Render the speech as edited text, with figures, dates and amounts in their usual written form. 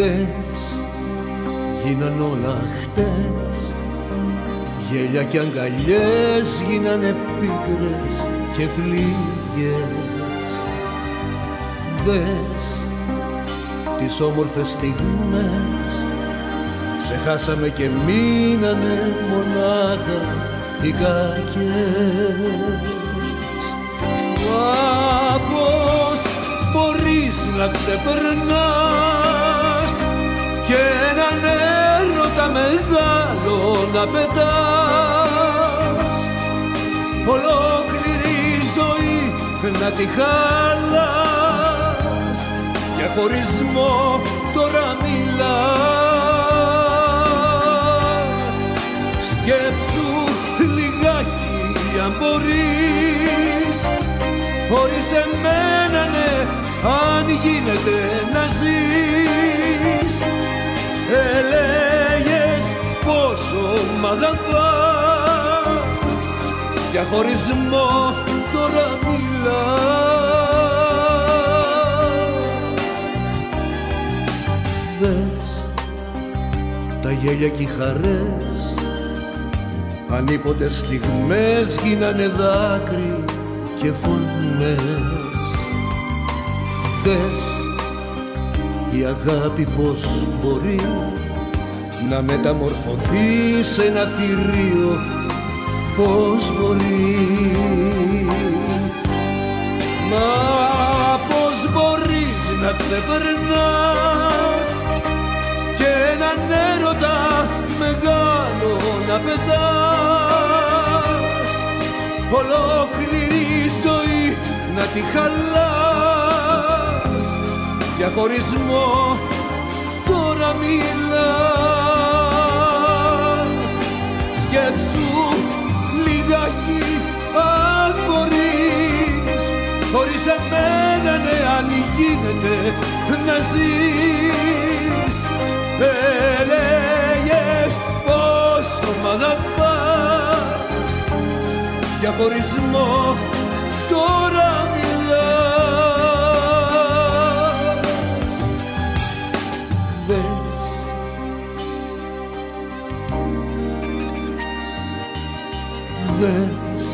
Δες, γίναν όλα χτες, γέλια κι αγκαλιές γίνανε πίκρες και πληγές. Δες, τις όμορφες στιγμές ξεχάσαμε και μείνανε μονάχα οι κακές. Μα πώς μπορείς να ξεπερνάς και έναν έρωτα μεγάλο να πετάς, ολόκληρη ζωή να τη χαλάς, για χωρισμό τώρα μιλάς. Σκέψου λιγάκι αν μπορείς, χωρίς εμένα ναι, αν γίνεται να ζεις. Έλεγες πόσο μ' αγαπάς, για χωρισμό τώρα μιλάς. Δες, τα γέλια κι οι χαρές ανίποτες στιγμές γίνανε δάκρυ και φωνές. Δες, η αγάπη πως μπορεί να μεταμορφωθεί σε ένα θηρίο, πως μπορεί. Μα πως μπορείς να ξεπερνάς και έναν έρωτα μεγάλο να πετάς, ολόκληρη ζωή να τη χαλάς, για χωρισμό τώρα μιλάς. Σκέψου λιγάκι αν μπορείς, χωρίς εμένα ναι, αν γίνεται να ζεις. Έλεγες πόσο μ' αγαπάς, για χωρισμό τώρα μιλάς. Δες, δες,